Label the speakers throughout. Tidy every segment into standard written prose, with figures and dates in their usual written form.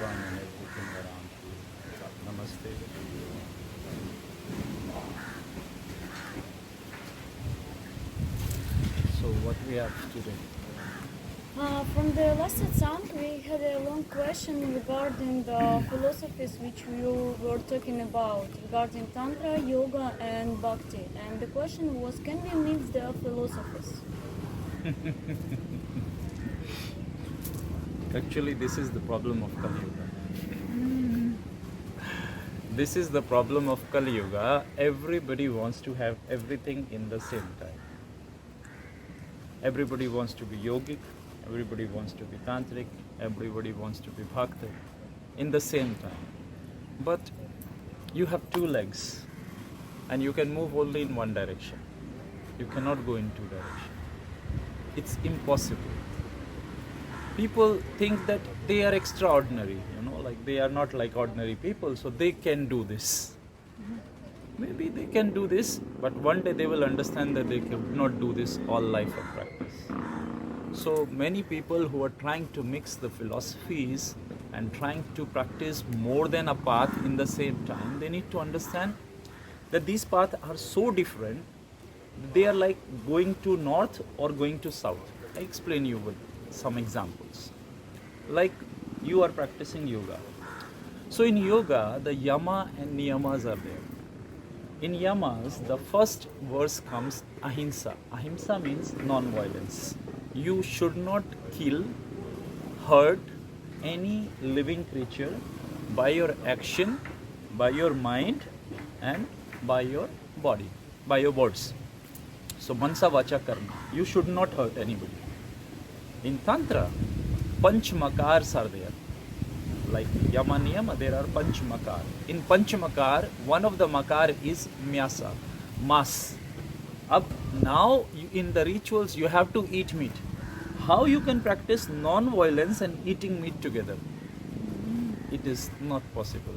Speaker 1: everyone and everything around you. Namaste. So what we have today?
Speaker 2: From the last satsang, we had a long question regarding the philosophies which you were talking about, regarding Tantra, Yoga, and Bhakti. And the question was, can we mix the philosophies?
Speaker 1: Actually, this is the problem of Kali Yuga. This is the problem of Kali Yuga. Everybody wants to have everything in the same time. Everybody wants to be yogic, everybody wants to be tantric, everybody wants to be bhakti in the same time. But you have two legs and you can move only in one direction. You cannot go in two directions. It's impossible. People think that they are extraordinary, like they are not like ordinary people, so they can do this. Maybe they can do this, but one day they will understand that they cannot do this all life of practice. So many people who are trying to mix the philosophies and trying to practice more than a path in the same time, they need to understand that these paths are so different. They are like going to north or going to south. I explain you with some examples. Like you are practicing yoga. So in yoga, the yama and niyamas are there. In yamas, the first verse comes ahimsa. Ahimsa means non-violence. You should not kill, hurt any living creature by your action, by your mind, and by your body, by your words. So mansa vacha karma. You should not hurt anybody. In Tantra, panch makars are there. Like yama niyama, there are panch makar. In panch makar, one of the makar is myasa, mas. Now in the rituals you have to eat meat. How you can practice non-violence and eating meat together? It is not possible.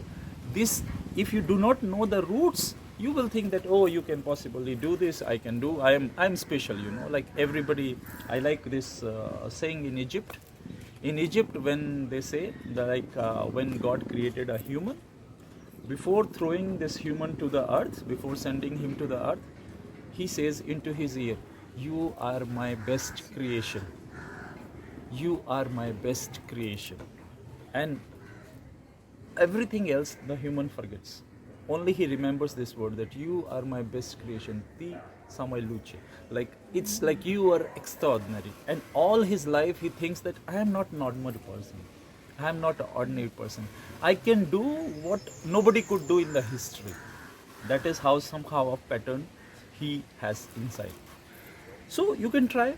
Speaker 1: This, if you do not know the roots, you will think that, oh, you can possibly do this, I can do, I'm special, like everybody. I like this saying in Egypt. In Egypt, when they say that, when God created a human, before throwing this human to the earth, before sending him to the earth, he says into his ear, "You are my best creation. You are my best creation." And everything else the human forgets. Only he remembers this word, that you are my best creation. Ti samay luce. Like it's like you are extraordinary. And all his life he thinks that I am not an ordinary person. I am not an ordinary person. I can do what nobody could do in the history. That is how somehow a pattern he has inside. So you can try.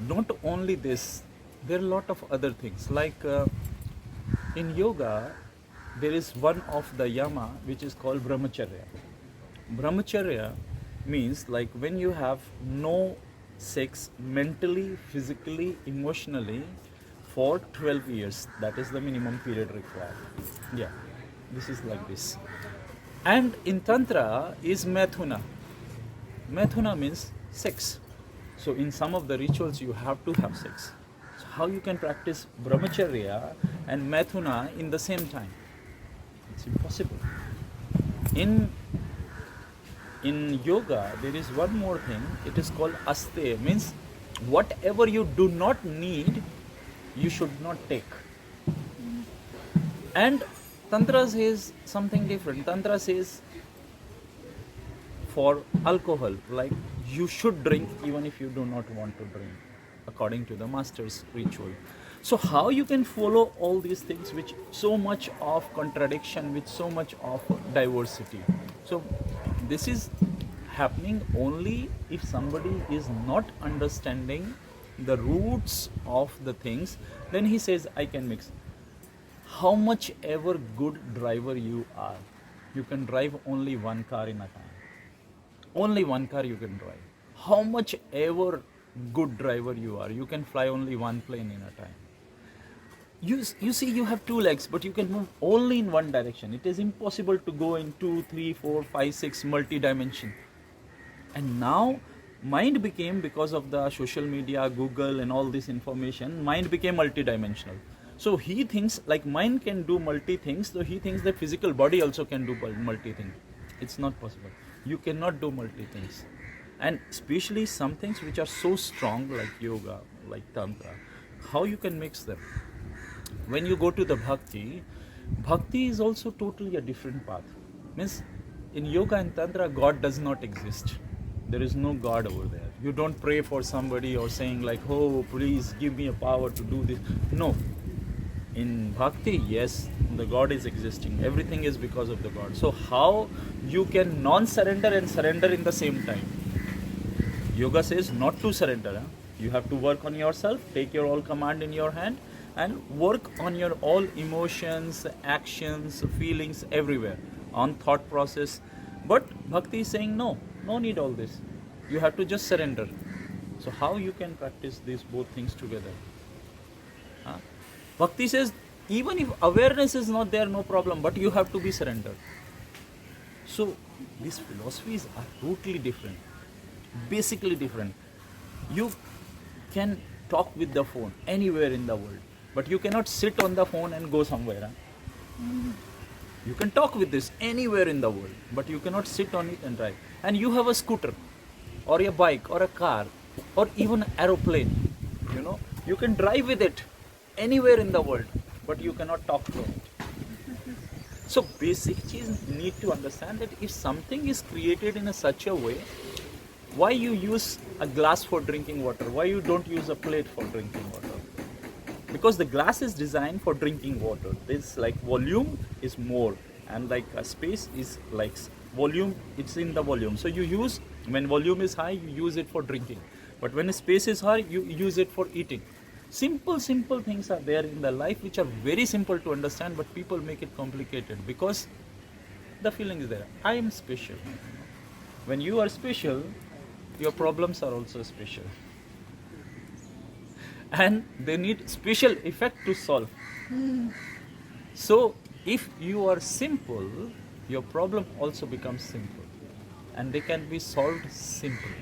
Speaker 1: Not only this, there are a lot of other things. Like in yoga, there is one of the yama which is called brahmacharya. Brahmacharya means like when you have no sex mentally, physically, emotionally for 12 years. That is the minimum period required. Yeah, this is like this. And in Tantra is Maithuna. Maithuna means sex. So in some of the rituals you have to have sex. So how you can practice brahmacharya and Maithuna in the same time? It's impossible. In yoga, there is one more thing. It is called aste. Means whatever you do not need, you should not take. And Tantra says something different. Tantra says for alcohol, like you should drink even if you do not want to drink, according to the master's ritual. So how you can follow all these things with so much of contradiction, with so much of diversity? So this is happening only if somebody is not understanding the roots of the things. Then he says, I can mix. How much ever good driver you are, you can drive only one car in a time. Only one car you can drive. How much ever good driver you are, you can fly only one plane in a time. You see, you have two legs, but you can move only in one direction. It is impossible to go in 2, 3, 4, 5, 6 multi-dimension. And now mind became, because of the social media, Google and all this information, mind became multi-dimensional. So he thinks like mind can do multi things, so he thinks that physical body also can do multi things. It's not possible. You cannot do multi things. And especially some things which are so strong like yoga, like Tantra, how you can mix them? When you go to the Bhakti, Bhakti is also totally a different path. Means in yoga and Tantra, God does not exist. There is no God over there. You don't pray for somebody or saying like, oh, please give me a power to do this. No. In Bhakti, yes, the God is existing. Everything is because of the God. So how you can non-surrender and surrender in the same time? Yoga says not to surrender. Huh? You have to work on yourself, take your all command in your hand, and work on your all emotions, actions, feelings everywhere, on thought process. But Bhakti is saying no need all this. You have to just surrender. So how you can practice these both things together? Huh? Bhakti says even if awareness is not there, no problem, but you have to be surrendered. So these philosophies are totally different, basically different. You can talk with the phone anywhere in the world, but you cannot sit on the phone and go somewhere. Huh? You can talk with this anywhere in the world, but you cannot sit on it and drive. And you have a scooter, or a bike, or a car, or even an aeroplane. You can drive with it anywhere in the world, but you cannot talk to it. So basic cheese need to understand that if something is created in such a way, why you use a glass for drinking water? Why you don't use a plate for drinking water? Because the glass is designed for drinking water. This like volume is more, and like a space is like volume, it's in the volume. So you use, when volume is high, you use it for drinking. But when the space is high, you use it for eating. Simple things are there in the life which are very simple to understand, but people make it complicated because the feeling is there. I am special. When you are special, your problems are also special. And they need special effect to solve. So if you are simple, your problem also becomes simple, and they can be solved simply.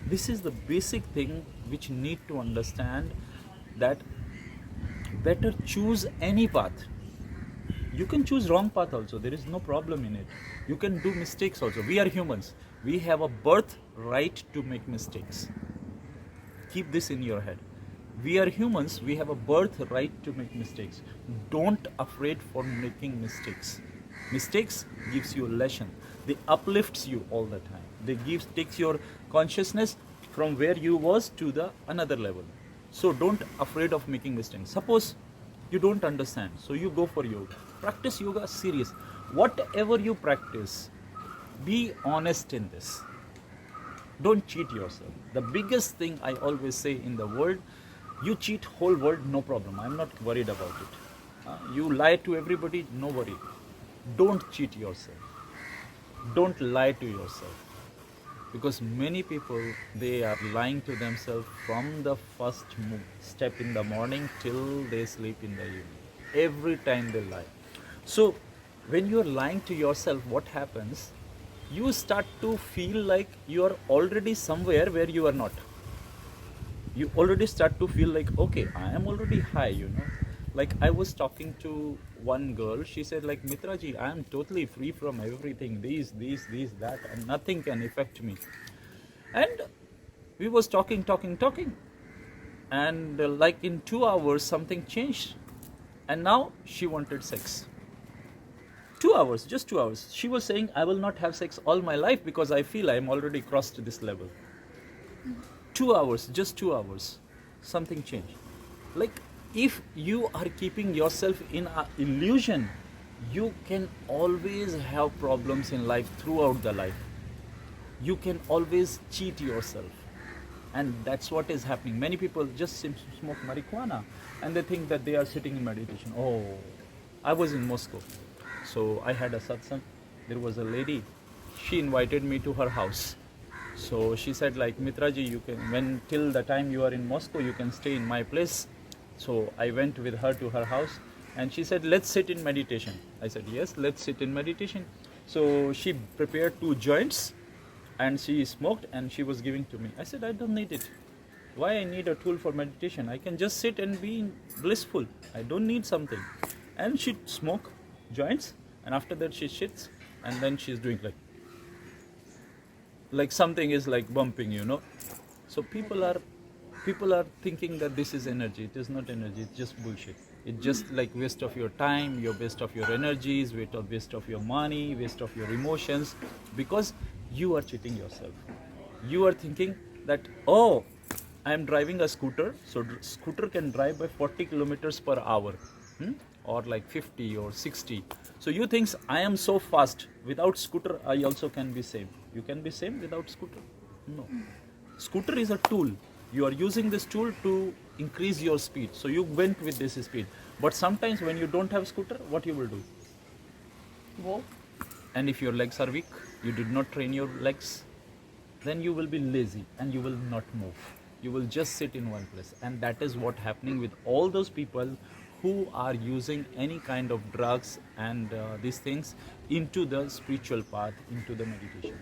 Speaker 1: This is the basic thing which need to understand, that better choose any path. You can choose wrong path also, there is no problem in it. You can do mistakes also. We are humans. We have a birth right to make mistakes. Keep this in your head. We are humans, we have a birth right to make mistakes. Don't afraid for making mistakes. Mistakes gives you a lesson. They uplifts you all the time. They takes your consciousness from where you was to the another level. So don't afraid of making mistakes. Suppose you don't understand, so you go for yoga. Practice yoga serious. Whatever you practice, be honest in this. Don't cheat yourself. The biggest thing I always say in the world, you cheat whole world, no problem. I'm not worried about it. You lie to everybody, no worry. Don't cheat yourself. Don't lie to yourself. Because many people, they are lying to themselves from the first step in the morning till they sleep in the evening. Every time they lie. So when you are lying to yourself, what happens? You start to feel like you are already somewhere where you are not. You already start to feel like, okay, I am already high, Like I was talking to one girl, she said like, Mitra-ji, I am totally free from everything, these, that, and nothing can affect me. And we was talking. And like in 2 hours, something changed. And now she wanted sex. 2 hours, just 2 hours. She was saying, I will not have sex all my life because I feel I am already crossed this level. 2 hours, just 2 hours, something changed. Like if you are keeping yourself in an illusion, you can always have problems in life throughout the life. You can always cheat yourself. And that's what is happening. Many people just smoke marijuana and they think that they are sitting in meditation. Oh, I was in Moscow. So I had a satsang. There was a lady, she invited me to her house. So she said like, Mitra-ji, you can, till the time you are in Moscow, you can stay in my place. So I went with her to her house and she said, let's sit in meditation. I said, yes, let's sit in meditation. So she prepared 2 joints and she smoked and she was giving to me. I said, I don't need it. Why I need a tool for meditation? I can just sit and be blissful. I don't need something. And she smoke joints, and after that she shits, and then she's doing like something is like bumping, you know. So people are thinking that this is energy. It is not energy. It's just bullshit. It's just like waste of your time, your waste of your energies, waste of your money, waste of your emotions, because you are cheating yourself. You are thinking that, oh, I am driving a scooter, so scooter can drive by 40 kilometers per hour, or like 50 or 60. So you think I am so fast. Without scooter, I also can be same. You can be same without scooter? No. Scooter is a tool. You are using this tool to increase your speed. So you went with this speed. But sometimes when you don't have scooter, what you will do? Walk. And if your legs are weak, you did not train your legs, then you will be lazy and you will not move. You will just sit in one place. And that is what happening with all those people who are using any kind of drugs and these things into the spiritual path, into the meditation.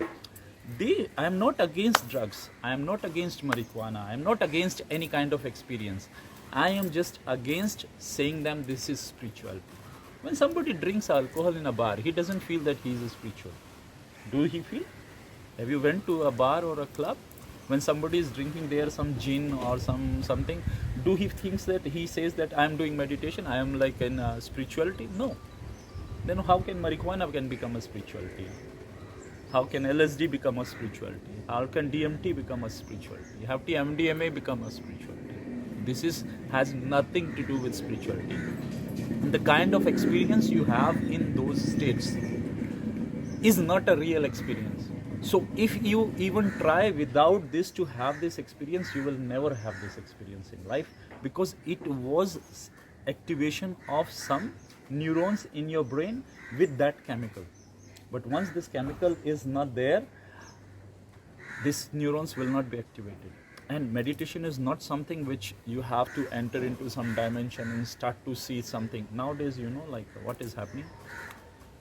Speaker 1: I am not against drugs. I am not against marijuana. I am not against any kind of experience. I am just against saying them this is spiritual. When somebody drinks alcohol in a bar, he doesn't feel that he is spiritual. Do he feel? Have you went to a bar or a club? When somebody is drinking there some gin or something, do he thinks that he says that I am doing meditation, I am like in spirituality? No. Then how can marijuana can become a spirituality? How can LSD become a spirituality? How can DMT become a spirituality? How can MDMA become a spirituality? This has nothing to do with spirituality. And the kind of experience you have in those states is not a real experience. So if you even try without this to have this experience, you will never have this experience in life, because it was activation of some neurons in your brain with that chemical. But once this chemical is not there, these neurons will not be activated. And meditation is not something which you have to enter into some dimension and start to see something. Nowadays, you know, like what is happening?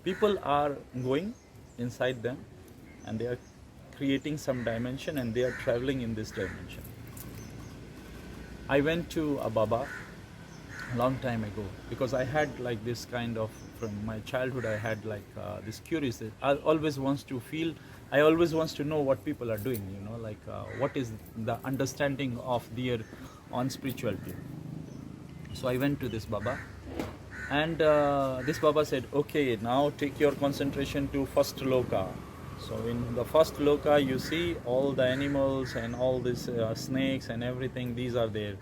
Speaker 1: People are going inside them and they are creating some dimension and they are traveling in this dimension. I went to a Baba a long time ago because I had like this kind of, from my childhood I had like this curiosity. I always wants to know what people are doing, you know, like what is the understanding of their on spirituality. So I went to this Baba, and this Baba said, okay, now take your concentration to first loka. So in the first loka you see all the animals and all these snakes and everything, these are there.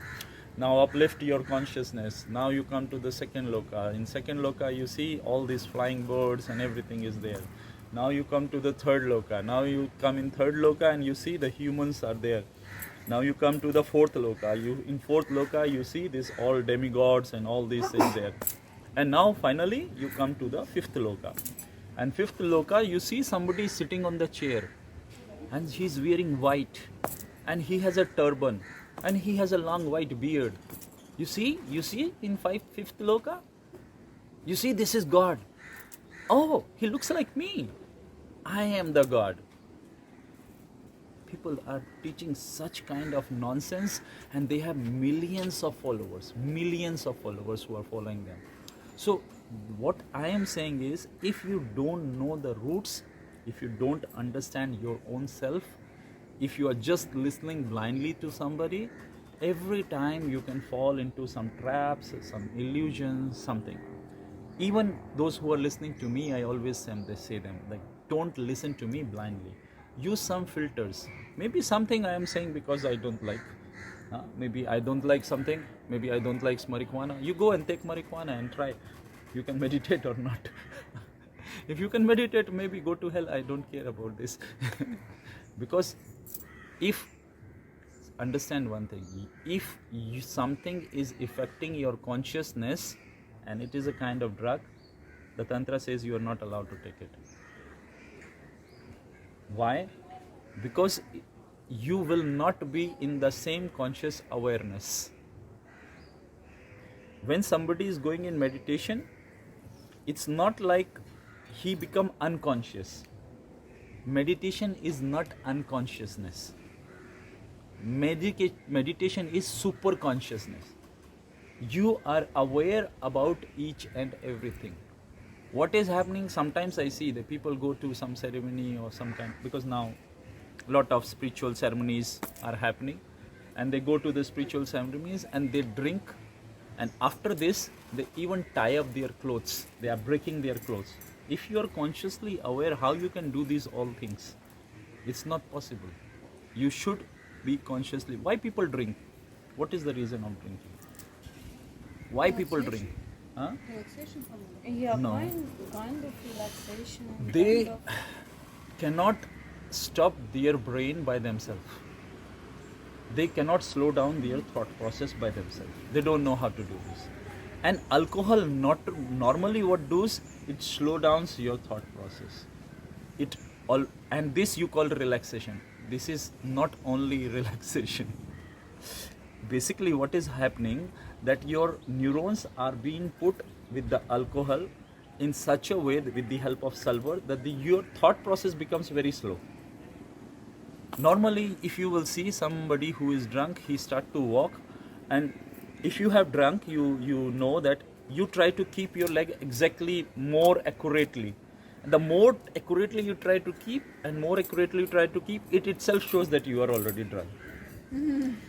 Speaker 1: Now uplift your consciousness. Now you come to the second loka. In second loka you see all these flying birds and everything is there. Now you come to the third loka. Now you come in third loka and you see the humans are there. Now you come to the fourth loka. In fourth loka you see this all demigods and all these things there. And now finally you come to the fifth loka. And fifth loka you see somebody sitting on the chair and he's wearing white and he has a turban and he has a long white beard. You see in fifth loka? You see, this is God. Oh, he looks like me. I am the God. People are teaching such kind of nonsense and they have millions of followers who are following them. So what I am saying is, if you don't know the roots, if you don't understand your own self, if you are just listening blindly to somebody, every time you can fall into some traps, some illusions, something. Even those who are listening to me, I always say them, like, don't listen to me blindly. Use some filters. Maybe something I am saying because I don't like. Maybe I don't like something. Maybe I don't like marijuana. You go and take marijuana and try. You can meditate or not. If you can meditate, maybe go to hell. I don't care about this. Because understand one thing, if something is affecting your consciousness and it is a kind of drug, the Tantra says you are not allowed to take it. Why? Because you will not be in the same conscious awareness. When somebody is going in meditation, it's not like he become unconscious. Meditation is not unconsciousness. meditation is super consciousness. You are aware about each and everything. What is happening? Sometimes I see that people go to some ceremony or some kind, because now a lot of spiritual ceremonies are happening, and they go to the spiritual ceremonies and they drink, and after this they even tie up their clothes. They are breaking their clothes. If you are consciously aware, how you can do these all things? It's not possible. You should be consciously. Why people drink? What is the reason of drinking? Why people drink? Huh?
Speaker 3: Relaxation from
Speaker 2: Yeah,
Speaker 1: No.
Speaker 2: kind of relaxation.
Speaker 1: They
Speaker 2: kind of-
Speaker 1: cannot stop their brain by themselves. They cannot slow down their thought process by themselves. They don't know how to do this. And alcohol not normally what does, it slow downs your thought process. It all, and this you call relaxation. This is not only relaxation. Basically what is happening, that your neurons are being put with the alcohol in such a way, with the help of sulfur, that your thought process becomes very slow. Normally if you will see somebody who is drunk, he start to walk, and if you have drunk, you know that you try to keep your leg exactly more accurately. The more accurately you try to keep, and more accurately you try to keep, it itself shows that you are already drunk.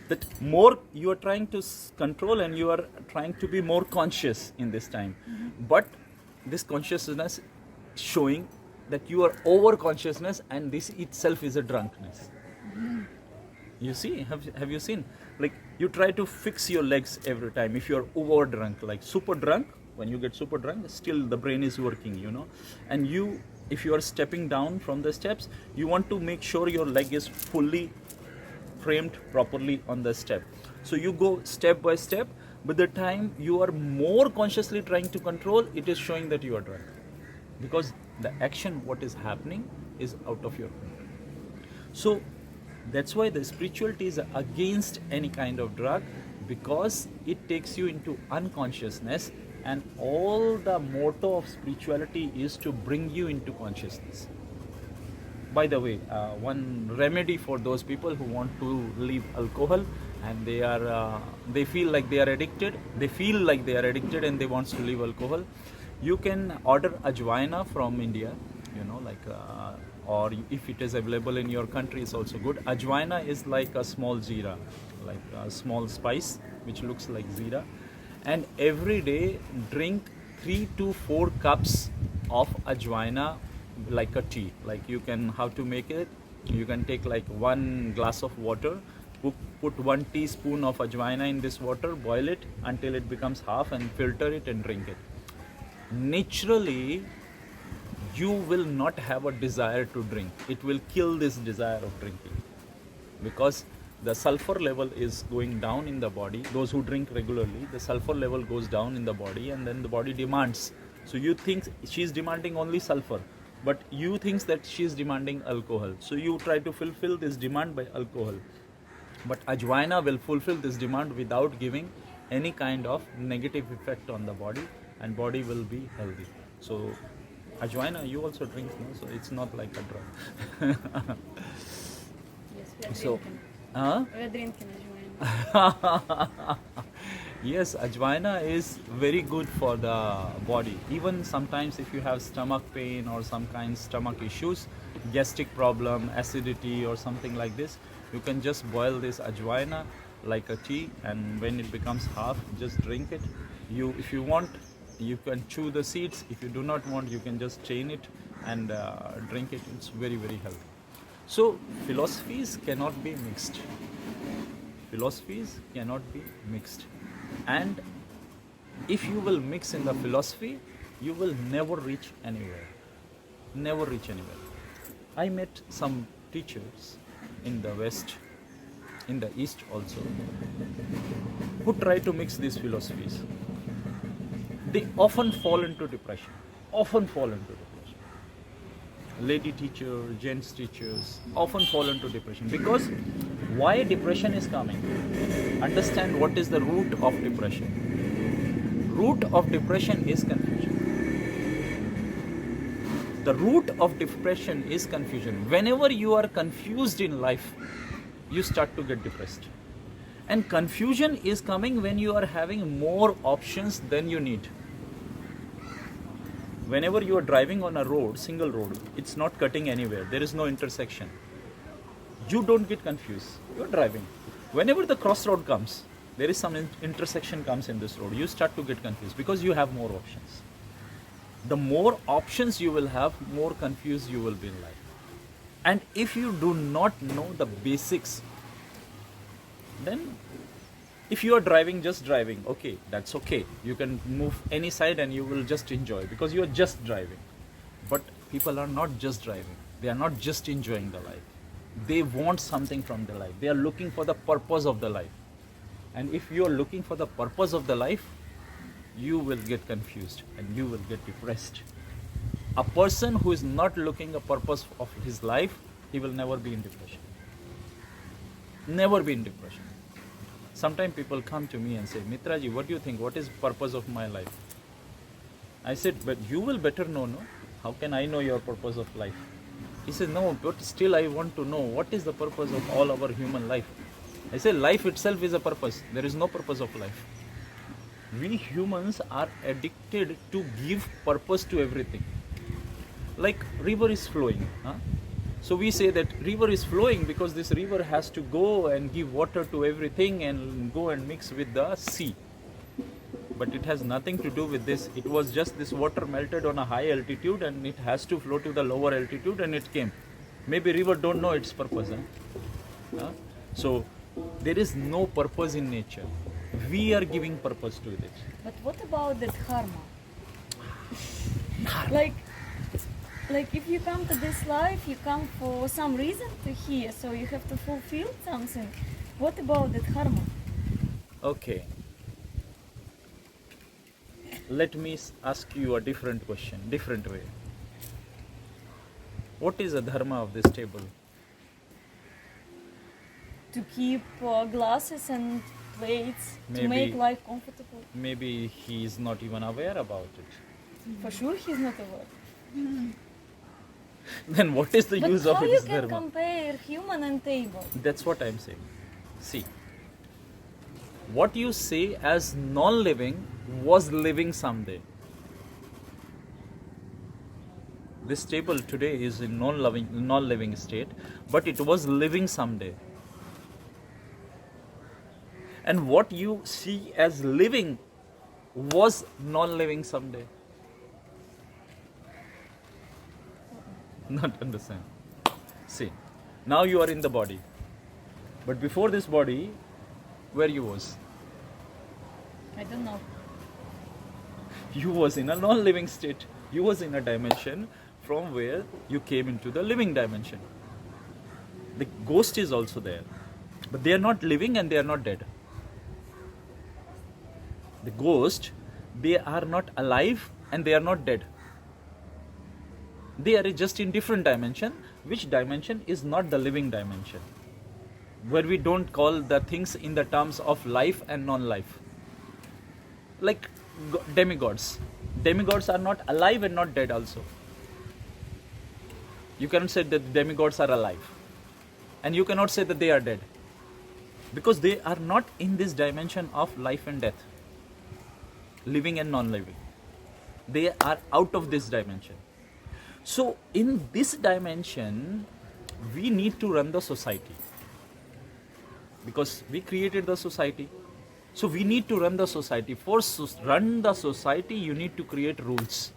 Speaker 1: That more you are trying to control, and you are trying to be more conscious in this time. But this consciousness showing that you are over consciousness, and this itself is a drunkenness. You see, have you seen? Like you try to fix your legs every time. If you are over drunk, like super drunk, when you get super drunk, still the brain is working, you know. And you, if you are stepping down from the steps, you want to make sure your leg is fully framed properly on the step. So you go step by step, but the time you are more consciously trying to control, it is showing that you are drunk. Because the action, what is happening, is out of your control. So that's why the spirituality is against any kind of drug, because it takes you into unconsciousness, and all the motto of spirituality is to bring you into consciousness. By the way, one remedy for those people who want to leave alcohol, and they feel like they are addicted, and they want to leave alcohol, you can order ajwaina from India, you know, like or if it is available in your country, is also good. Ajwaina is like a small jeera, like a small spice which looks like jeera, and every day drink 3 to 4 cups of ajwaina, like a tea. Like you can, how to make it, you can take like 1 glass of water, put 1 teaspoon of ajwaina in this water, boil it until it becomes half, and filter it and drink it. Naturally you will not have a desire to drink. It will kill this desire of drinking, because the sulfur level is going down in the body. Those who drink regularly, the sulfur level goes down in the body, and then the body demands. So you think she's demanding only sulfur, but you think that she's demanding alcohol. So you try to fulfill this demand by alcohol. But ajwaina will fulfill this demand without giving any kind of negative effect on the body, and body will be healthy. So ajwaina you also drink, no? So it's not like a drug.
Speaker 2: Yes, we are
Speaker 1: So,
Speaker 2: drinking.
Speaker 1: huh?
Speaker 2: We are drinking ajwain.
Speaker 1: Yes, ajwaina is very good for the body. Even sometimes if you have stomach pain or some kind of stomach issues, gastric problem, acidity or something like this, you can just boil this ajwaina like a tea, and when it becomes half, just drink it. If you want, you can chew the seeds. If you do not want, you can just chain it and drink it. It's very, very healthy. So philosophies cannot be mixed. Philosophies cannot be mixed. And if you will mix in the philosophy, you will never reach anywhere. Never reach anywhere. I met some teachers in the West, in the East also, who try to mix these philosophies. They often fall into depression. Lady teacher, gents teachers often fall into depression. Because why depression is coming? Understand what is the root of depression. Root of depression is confusion. The root of depression is confusion. Whenever you are confused in life, you start to get depressed. And confusion is coming when you are having more options than you need. Whenever you are driving on a road, single road, it's not cutting anywhere, there is no intersection, you don't get confused, you're driving. Whenever the crossroad comes, there is some intersection comes in this road, you start to get confused because you have more options. The more options you will have, more confused you will be in life. And if you do not know the basics, then if you are driving, just driving, okay, that's okay. You can move any side and you will just enjoy because you are just driving. But people are not just driving. They are not just enjoying the life. They want something from the life. They are looking for the purpose of the life. And if you are looking for the purpose of the life, you will get confused and you will get depressed. A person who is not looking a purpose of his life, he will never be in depression. Never be in depression. Sometimes people come to me and say, Mitra-ji, what do you think? What is the purpose of my life? I said, but you will better know, no? How can I know your purpose of life? He says, no, but still I want to know what is the purpose of all our human life. I say, life itself is a purpose. There is no purpose of life. We humans are addicted to give purpose to everything. Like river is flowing. Huh? So we say that river is flowing because this river has to go and give water to everything and go and mix with the sea. But it has nothing to do with this. It was just this water melted on a high altitude and it has to flow to the lower altitude and it came. Maybe river don't know its purpose. Huh? So there is no purpose in nature. We are giving purpose to it.
Speaker 2: But what about that karma? Like if you come to this life, you come for some reason to here, so you have to fulfill something. What about that karma?
Speaker 1: Okay. Let me ask you a different question, different way. What is the dharma of this table?
Speaker 2: To keep glasses and plates, to make life comfortable.
Speaker 1: Maybe he is not even aware about it.
Speaker 2: For sure he's not aware.
Speaker 1: Then what is the use of
Speaker 2: how
Speaker 1: this
Speaker 2: you can
Speaker 1: dharma?
Speaker 2: compare human and table?
Speaker 1: That's what I'm saying. See, what you say as non-living was living someday. This table today is in non-living state, but it was living someday. And what you see as living was non-living someday. Not understand. See, now you are in the body. But before this body, where you was?
Speaker 2: I don't know.
Speaker 1: You was in a non-living state. You was in a dimension from where you came into the living dimension. The ghost is also there. But they are not living and they are not dead. The ghost, they are not alive and they are not dead. They are just in different dimension, which dimension is not the living dimension, where we don't call the things in the terms of life and non-life. Like demigods. Demigods are not alive and not dead also. You cannot say that demigods are alive. And you cannot say that they are dead. Because they are not in this dimension of life and death. Living and non-living. They are out of this dimension. So in this dimension, we need to run the society. Because we created the society. So we need to run the society. For run the society, you need to create rules.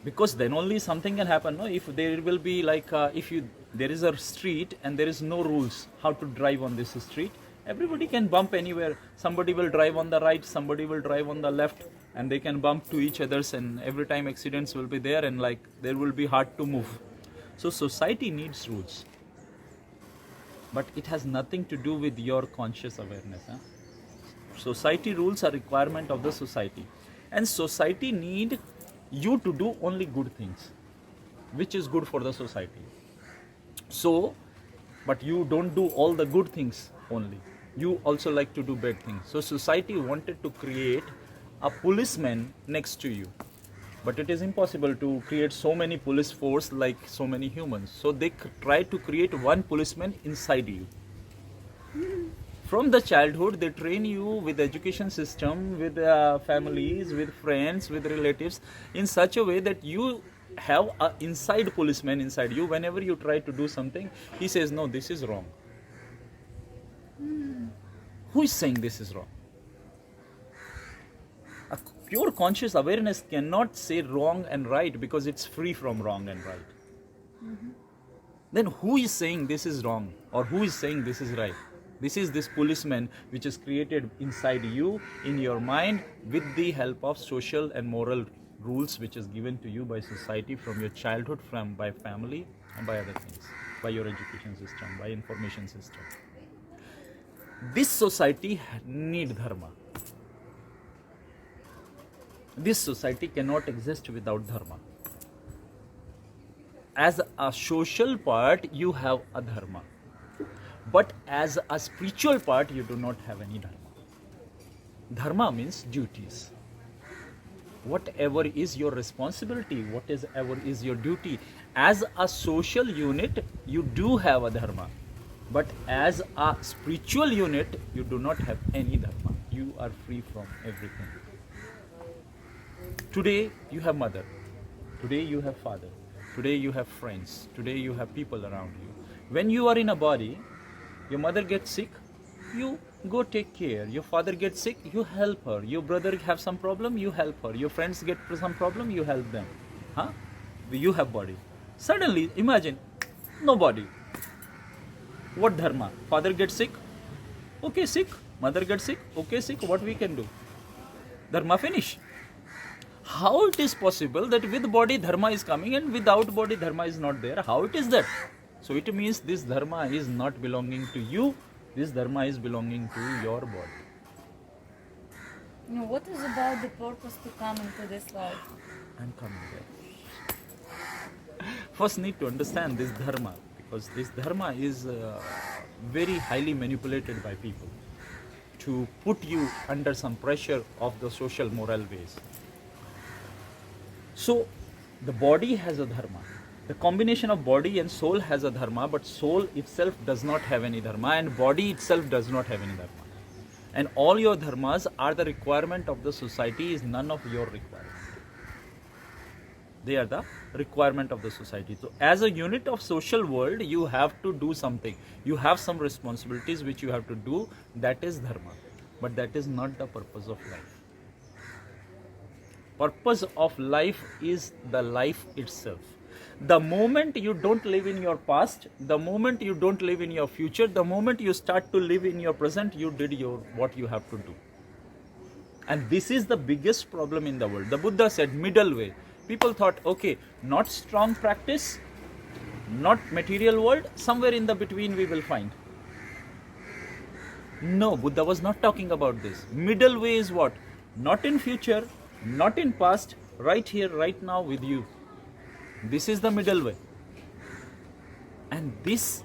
Speaker 1: Because then only something can happen. No? If there will be like, there is a street and there is no rules how to drive on this street, everybody can bump anywhere. Somebody will drive on the right, somebody will drive on the left, and they can bump to each others, and every time accidents will be there, and like there will be hard to move. So society needs rules. But it has nothing to do with your conscious awareness. Huh? Society rules are requirement of the society. And society need you to do only good things, which is good for the society. So, but you don't do all the good things only. You also like to do bad things. So society wanted to create a policeman next to you. But it is impossible to create so many police force like so many humans. So they try to create one policeman inside you. From the childhood, they train you with the education system, with families, with friends, with relatives, in such a way that you have an inside policeman inside you. Whenever you try to do something, he says, no, this is wrong. Who is saying this is wrong? A pure conscious awareness cannot say wrong and right because it's free from wrong and right. Then who is saying this is wrong or who is saying this is right? This is this policeman which is created inside you, in your mind, with the help of social and moral rules which is given to you by society from your childhood, by family and by other things, by your education system, by information system. This society need dharma. This society cannot exist without dharma. As a social part, you have a dharma. But as a spiritual part, you do not have any dharma. Dharma means duties. Whatever is your responsibility, whatever is your duty. As a social unit, you do have a dharma. But as a spiritual unit, you do not have any dharma. You are free from everything. Today, you have mother. Today, you have father. Today, you have friends. Today, you have people around you. When you are in a body, your mother gets sick, you go take care. Your father gets sick, you help her. Your brother have some problem, you help her. Your friends get some problem, you help them. You have body. Suddenly, imagine, no body. What dharma? Father gets sick, okay, sick. Mother gets sick, okay, sick. What we can do? Dharma finish. How it is possible that with body dharma is coming and without body dharma is not there? How it is that? So it means this dharma is not belonging to you. This dharma is belonging to your body.
Speaker 2: Now, what is about the purpose to come into this life?
Speaker 1: I'm coming there. First need to understand this dharma, because this dharma is very highly manipulated by people to put you under some pressure of the social moral ways. So the body has a dharma. The combination of body and soul has a dharma, but soul itself does not have any dharma and body itself does not have any dharma. And all your dharmas are the requirement of the society, is none of your requirement. They are the requirement of the society. So as a unit of social world, you have to do something. You have some responsibilities which you have to do. That is dharma. But that is not the purpose of life. Purpose of life is the life itself. The moment you don't live in your past, the moment you don't live in your future, the moment you start to live in your present, you did what you have to do. And this is the biggest problem in the world. The Buddha said middle way. People thought, okay, not strong practice, not material world, somewhere in the between we will find. No, Buddha was not talking about this. Middle way is what? Not in future, not in past, right here, right now with you. This is the middle way. And this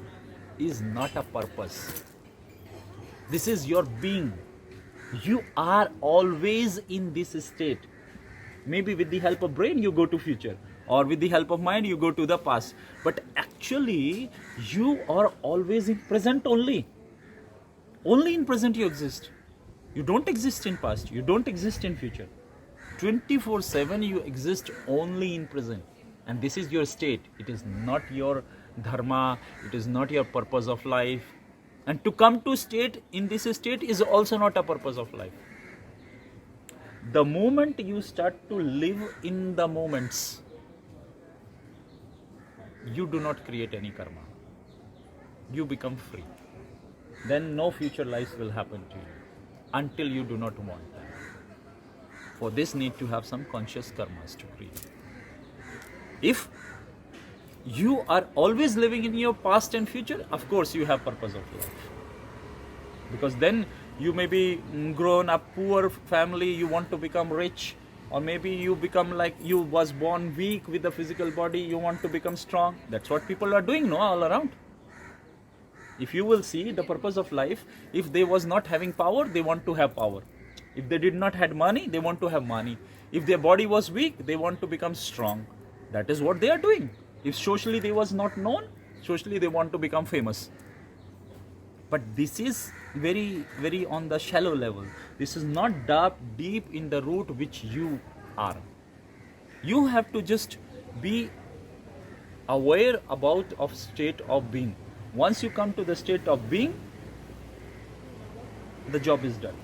Speaker 1: is not a purpose. This is your being. You are always in this state. Maybe with the help of brain you go to future, or with the help of mind you go to the past. But actually you are always in present only. Only in present you exist. You don't exist in past. You don't exist in future. 24/7 you exist only in present. And this is your state. It is not your dharma. It is not your purpose of life. And to come to state in this state is also not a purpose of life. The moment you start to live in the moments, you do not create any karma. You become free. Then no future life will happen to you until you do not want that. For this need to have some conscious karmas to create. If you are always living in your past and future, of course you have purpose of life. Because then you may be grown up poor family, you want to become rich, or maybe you become like you was born weak with the physical body, you want to become strong. That's what people are doing, no, all around. If you will see the purpose of life, if they was not having power, they want to have power. If they did not had money, they want to have money. If their body was weak, they want to become strong. That is what they are doing. If socially they was not known, socially they want to become famous. But this is very, very on the shallow level. This is not deep in the root which you are. You have to just be aware about of state of being. Once you come to the state of being, the job is done.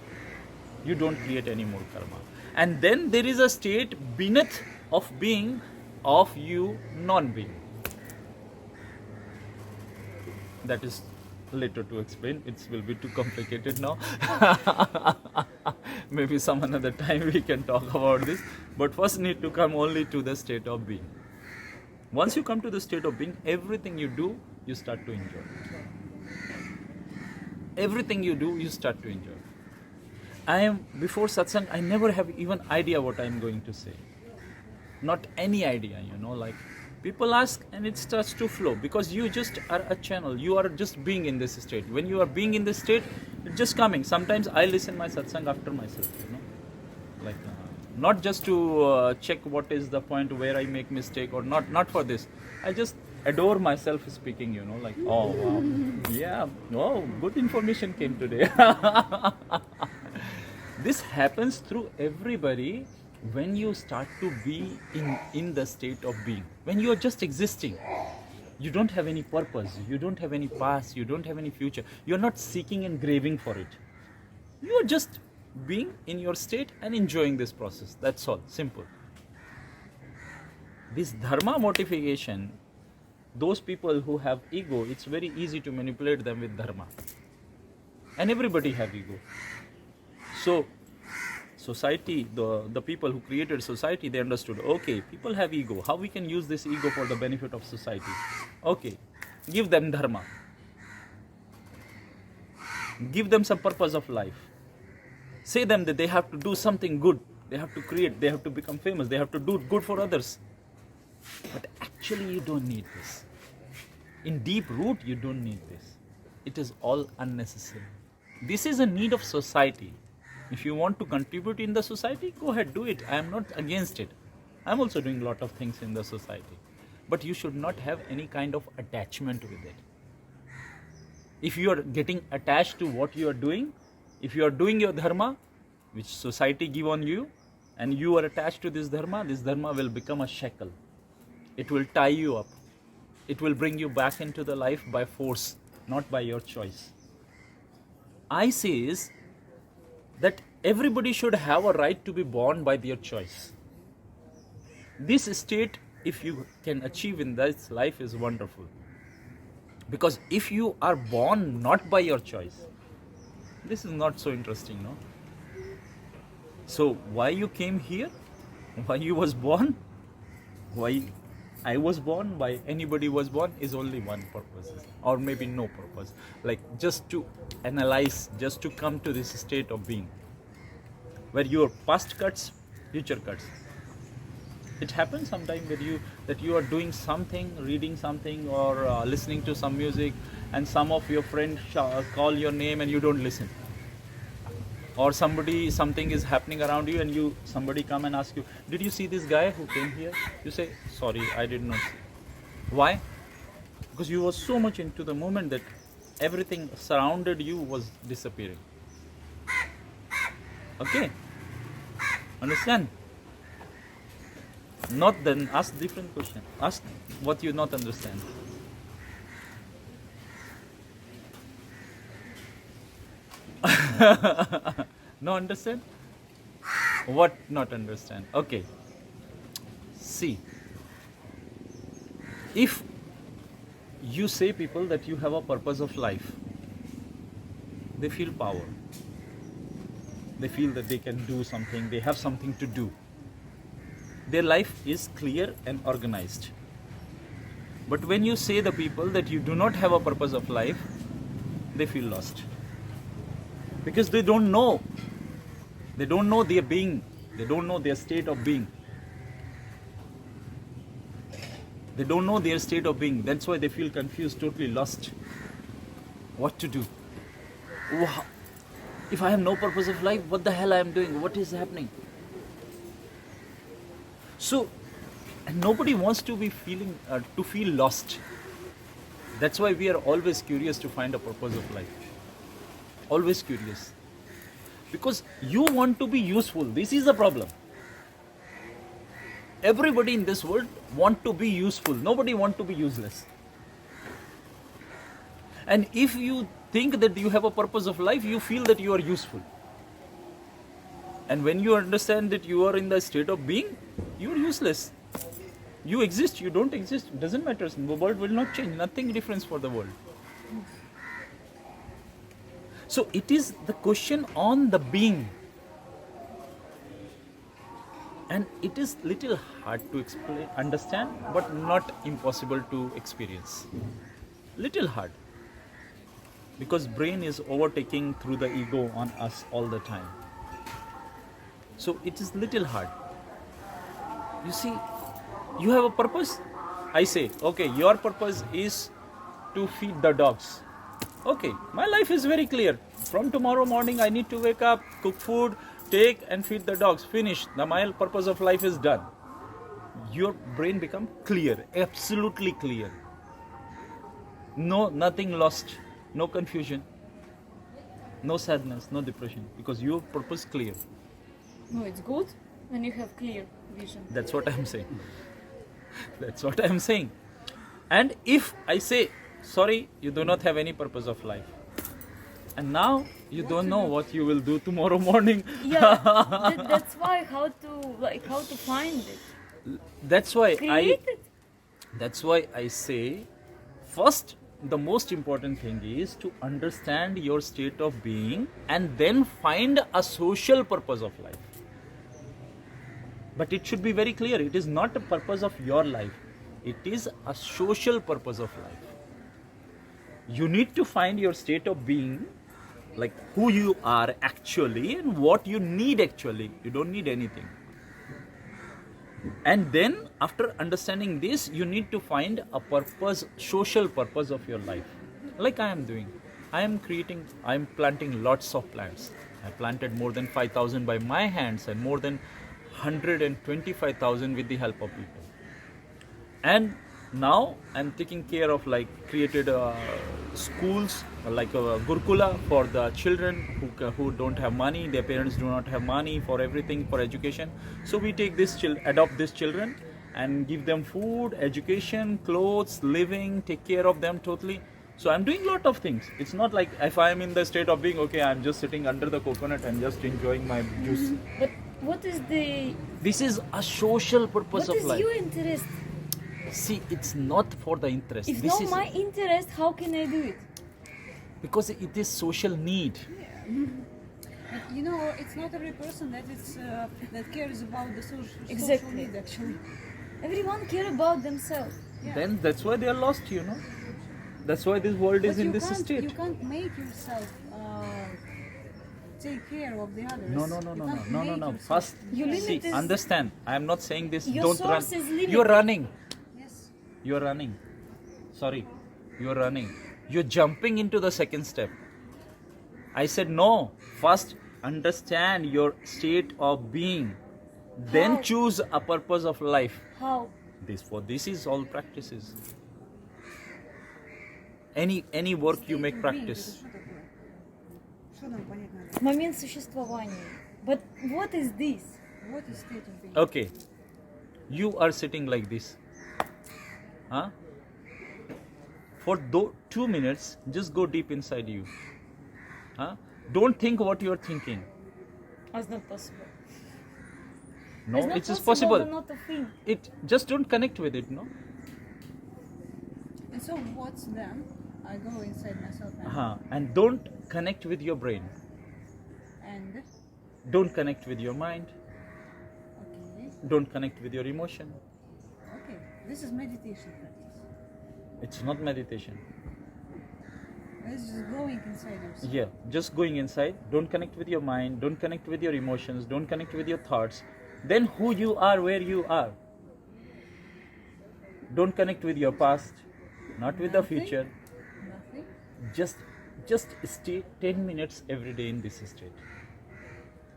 Speaker 1: You don't create any more karma. And then there is a state beneath of being of you non-being. That is later to explain. It will be too complicated now. Maybe some another time we can talk about this. But first need to come only to the state of being. Once you come to the state of being, everything you do, you start to enjoy. Everything you do, you start to enjoy. Before satsang, I never have even idea what I am going to say. Not any idea, like people ask and it starts to flow because you just are a channel. You are just being in this state. When you are being in this state, it's just coming. Sometimes I listen my satsang after myself, like not just to check what is the point where I make mistake or not for this. I just adore myself speaking, like, oh wow, yeah, oh, good information came today. This happens through everybody when you start to be in the state of being. When you are just existing, you don't have any purpose, you don't have any past, you don't have any future. You are not seeking and craving for it. You are just being in your state and enjoying this process. That's all, simple. This dharma mortification, those people who have ego, it's very easy to manipulate them with dharma. And everybody have ego. So society, the people who created society, they understood, okay, people have ego. How we can use this ego for the benefit of society? Okay, give them dharma. Give them some purpose of life. Say them that they have to do something good. They have to create, they have to become famous, they have to do good for others. But actually you don't need this. In deep root, you don't need this. It is all unnecessary. This is a need of society. If you want to contribute in the society, go ahead, do it. I am not against it. I am also doing a lot of things in the society. But you should not have any kind of attachment with it. If you are getting attached to what you are doing, if you are doing your dharma, which society give on you, and you are attached to this dharma will become a shackle. It will tie you up. It will bring you back into the life by force, not by your choice. I says that everybody should have a right to be born by their choice. This state, if you can achieve in this life, is wonderful. Because if you are born not by your choice, this is not so interesting, no? So why you came here? Why you was born? Why I was born? Why anybody was born? Is only one purpose, or maybe no purpose. Like just to analyze, just to come to this state of being, where your past cuts, future cuts. It happens sometimes that you are doing something, reading something, or listening to some music, and some of your friends call your name and you don't listen. Or something is happening around you and somebody come and ask you, did you see this guy who came here? You say, sorry, I did not see. Why? Because you were so much into the moment that everything surrounded you was disappearing. Okay? Understand? Not then, ask different question. Ask what you not understand. No understand? What not understand? Okay. See, if you say people that you have a purpose of life, they feel power. They feel that they can do something, they have something to do. Their life is clear and organized. But when you say the people that you do not have a purpose of life, they feel lost. Because they don't know. They don't know their being. They don't know their state of being. They don't know their state of being. That's why they feel confused, totally lost. What to do? Wow. If I have no purpose of life, what the hell I am doing? What is happening? So, nobody wants to be feel lost. That's why we are always curious to find a purpose of life. always curious. Because you want to be useful. This is the problem. Everybody in this world want to be useful. Nobody want to be useless. And if you think that you have a purpose of life, you feel that you are useful. And when you understand that you are in the state of being, you are useless. You exist, you don't exist, it doesn't matter. The world will not change, nothing different for the world. So it is the question on the being. And it is little hard to explain, understand, but not impossible to experience. Little hard. Because brain is overtaking through the ego on us all the time. So it is little hard. You see, you have a purpose. I say, okay, your purpose is to feed the dogs. Okay, my life is very clear. From tomorrow morning, I need to wake up, cook food, take and feed the dogs. Finish. My purpose of life is done. Your brain become clear, absolutely clear. No, nothing lost, no confusion, no sadness, no depression, because your purpose clear.
Speaker 2: No, it's good when you have clear vision.
Speaker 1: That's what I'm saying. That's what I'm saying. And if I say, sorry, you do not have any purpose of life, and now you don't know what you will do tomorrow morning.
Speaker 2: Yeah, that's why how to find it.
Speaker 1: That's why
Speaker 2: Create it.
Speaker 1: That's why I say, first, the most important thing is to understand your state of being and then find a social purpose of life. But it should be very clear, it is not a purpose of your life. It is a social purpose of life. You need to find your state of being, like who you are actually and what you need actually. You don't need anything. And then after understanding this, you need to find a purpose, social purpose of your life. Like I am doing. I am planting lots of plants. I planted more than 5,000 by my hands and more than 125,000 with the help of people. And now I'm taking care of created schools like a Gurukula for the children who don't have money, their parents do not have money for everything, for education. So we take adopt these children and give them food, education, clothes, living, take care of them totally. So I'm doing a lot of things. It's not like if I'm in the state of being, okay, I'm just sitting under the coconut and just enjoying my juice.
Speaker 2: But what is the...
Speaker 1: This is a social purpose of life.
Speaker 2: What is your interest?
Speaker 1: See, it's not for the interest.
Speaker 2: If
Speaker 1: this
Speaker 2: not
Speaker 1: is
Speaker 2: my interest, how can I do it?
Speaker 1: because it is social need.
Speaker 3: But you know, it's not every person that cares about the social
Speaker 2: Exactly.
Speaker 3: need actually.
Speaker 2: Everyone care about themselves.
Speaker 3: Yeah.
Speaker 1: Then that's why they are lost, That's why this world is
Speaker 3: But
Speaker 1: in this state.
Speaker 3: You can't make yourself take care of the others.
Speaker 1: No.
Speaker 3: You can't make yourself-
Speaker 1: First,
Speaker 2: Your
Speaker 1: see,
Speaker 2: limit is-
Speaker 1: understand. I am not saying this.
Speaker 2: Your
Speaker 1: Don't run.
Speaker 2: source is limited.
Speaker 1: You're running.
Speaker 3: Yes.
Speaker 1: You're running. Sorry, you're running. You're jumping into the second step. I said no. First, understand your state of being. Then
Speaker 2: How?
Speaker 1: choose a purpose of life.
Speaker 2: How?
Speaker 1: This is all practices. Any work you make practice.
Speaker 3: Что нам понять надо?
Speaker 2: Момент существования. But what is this?
Speaker 3: What is state of being?
Speaker 1: Okay, you are sitting like this. Huh? For 2 minutes, just go deep inside you. Huh? Don't think what you are thinking.
Speaker 2: It's not possible.
Speaker 1: No,
Speaker 2: It's not
Speaker 1: it is possible.
Speaker 2: Not a thing.
Speaker 1: It just don't connect with it. No.
Speaker 3: And so what's then? I go inside myself
Speaker 1: And don't connect with your brain.
Speaker 3: and
Speaker 1: Don't connect with your mind.
Speaker 3: okay.
Speaker 1: Don't connect with your emotion.
Speaker 3: Okay. This is meditation practice.
Speaker 1: It's not meditation.
Speaker 3: This is going inside yourself.
Speaker 1: Yeah, just going inside. Don't connect with your mind. Don't connect with your emotions. Don't connect with your thoughts. Then who you are, where you are. Don't connect with your past, not with the
Speaker 3: Nothing.
Speaker 1: future.
Speaker 3: Nothing.
Speaker 1: Just stay 10 minutes every day in this state.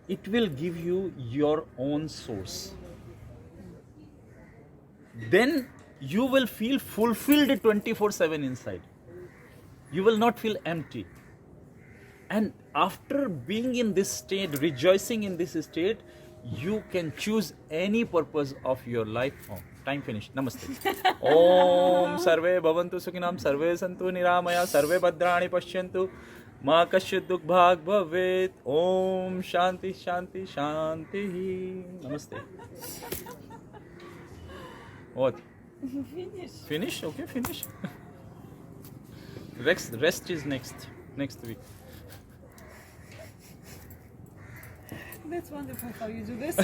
Speaker 1: It will give you your own source. Then you will feel fulfilled 24/7 inside. You will not feel empty. And after being in this state, rejoicing in this state, you can choose any purpose of your life. Oh, time finished. Namaste. Om sarve bhavantu sukhinam sarve santu niramaya sarve bhadrani pashyantu ma kasyut dukh bhag bhavet. Om shanti shanti shanti. Namaste. What?
Speaker 3: Finish.
Speaker 1: Finish? Okay, finish. Rest is next week.
Speaker 3: That's wonderful how you do this.